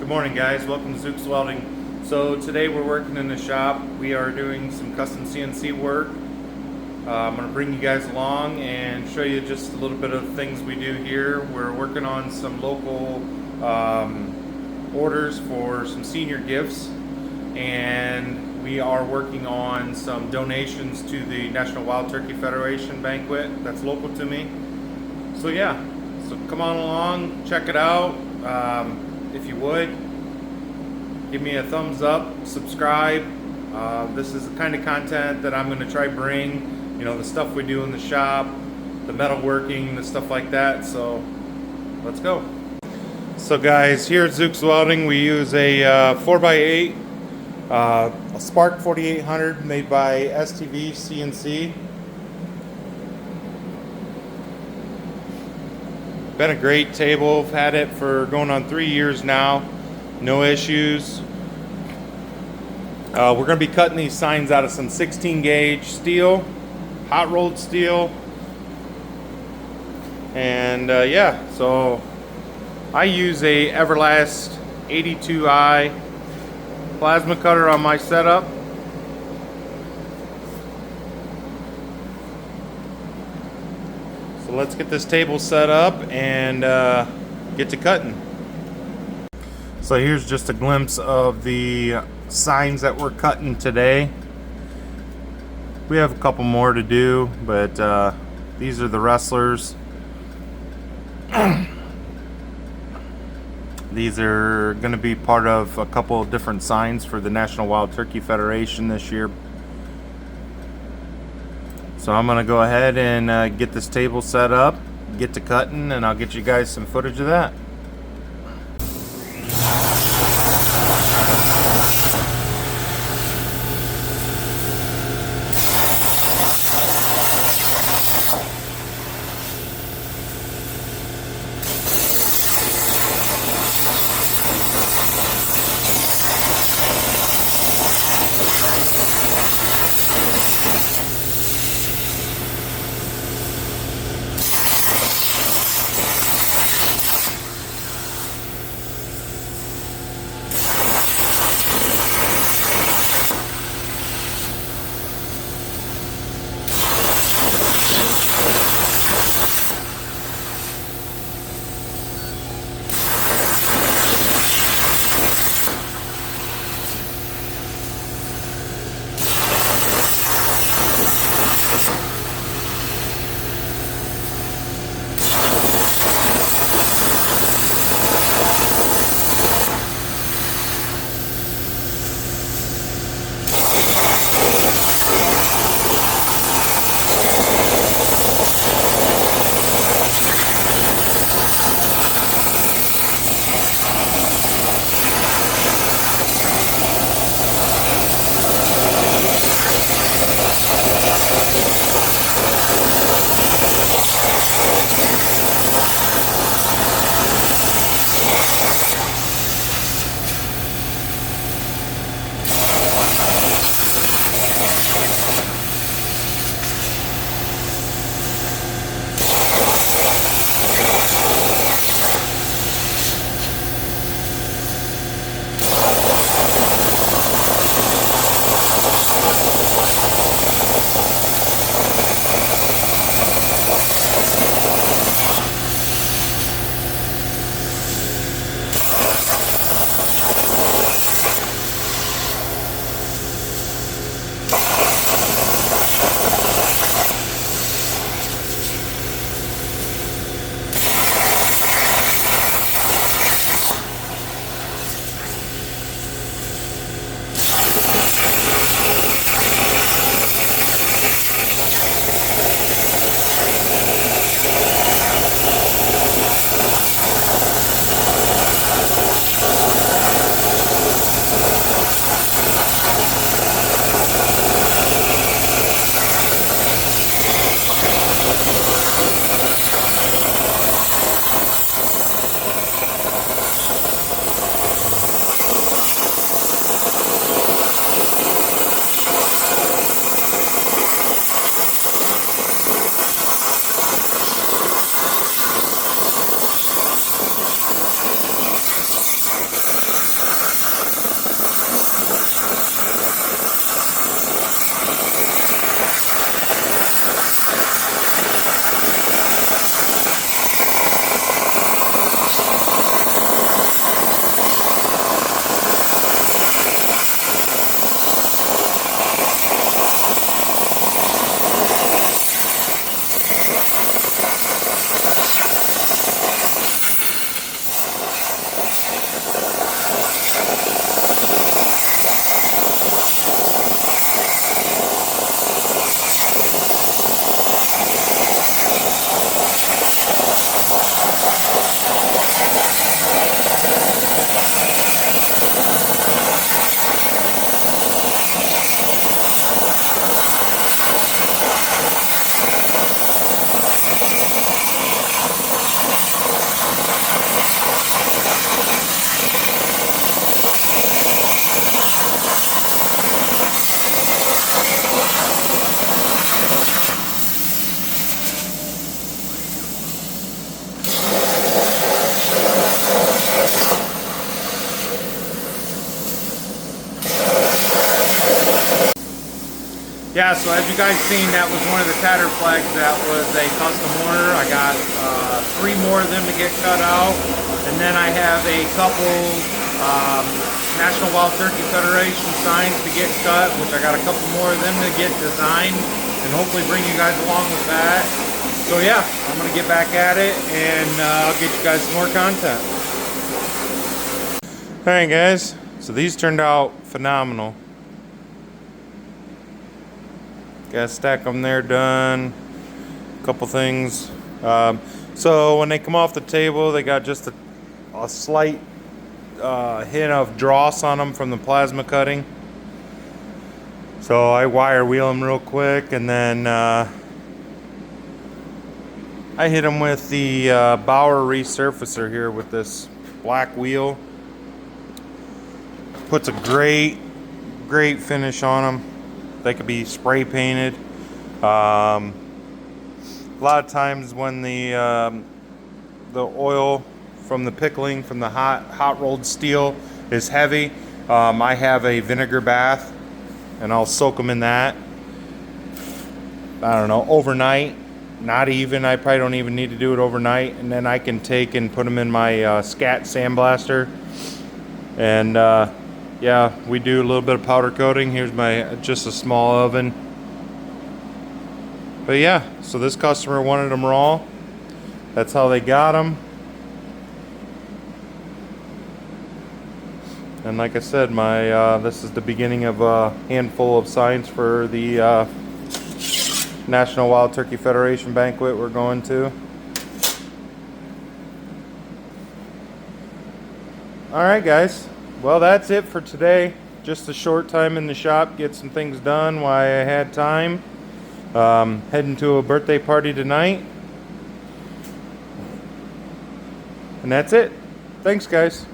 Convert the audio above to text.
Good morning, guys. Welcome to Zook's Welding. So today we're working in the shop. We are doing some custom CNC work. I'm going to bring you guys along and show you just a little bit of things we do here. We're working on some local orders for some senior gifts, and we are working on some donations to the National Wild Turkey Federation banquet that's local to me. So yeah, so come on along, check it out. If you would, give me a thumbs up, subscribe. This is the kind of content that I'm going to try bring, you know, the stuff we do in the shop, the metalworking, the stuff like that. So let's go. So guys, here at Zook's Welding, we use a 4x8, a Spark 4800 made by STV CNC. Been a great table. I've had it for going on 3 years now. No issues. We're going to be cutting these signs out of some 16 gauge steel, hot rolled steel. And yeah, so I use a Everlast 82i plasma cutter on my setup. So let's get this table set up and get to cutting. So here's just a glimpse of the signs that we're cutting today. We have a couple more to do, but these are the wrestlers. These are going to be part of a couple of different signs for the National Wild Turkey Federation this year. So I'm going to go ahead and get this table set up, get to cutting, and I'll get you guys some footage of that. yeah, so as you guys seen, that was one of the tatter flags that was a custom order. I got 3 more of them to get cut out, and then I have a couple National Wild Turkey Federation signs to get cut, which I got a couple more of them to get designed, and hopefully bring you guys along with that. So yeah, I'm gonna get back at it, and I'll get you guys some more content. All right, guys. So these turned out phenomenal. Got to stack them there, done. Couple things. So when they come off the table, they got just a slight hint of dross on them from the plasma cutting. So I wire wheel them real quick, and then I hit them with the Bauer resurfacer here with this black wheel. Puts a great finish on them. They could be spray painted. A lot of times when the oil from the pickling from the hot rolled steel is heavy, I have a vinegar bath, and I'll soak them in that. I don't know, overnight. Not even. I probably don't even need to do it overnight, and then I can take and put them in my Scat sandblaster. And yeah, we do a little bit of powder coating. Here's my just a small oven. But yeah, so this customer wanted them raw. That's how they got them. And like I said, my this is the beginning of a handful of signs for the National Wild Turkey Federation banquet we're going to. All right, guys. Well, that's it for today. Just a short time in the shop, get some things done while I had time. Heading to a birthday party tonight. And that's it. Thanks, guys.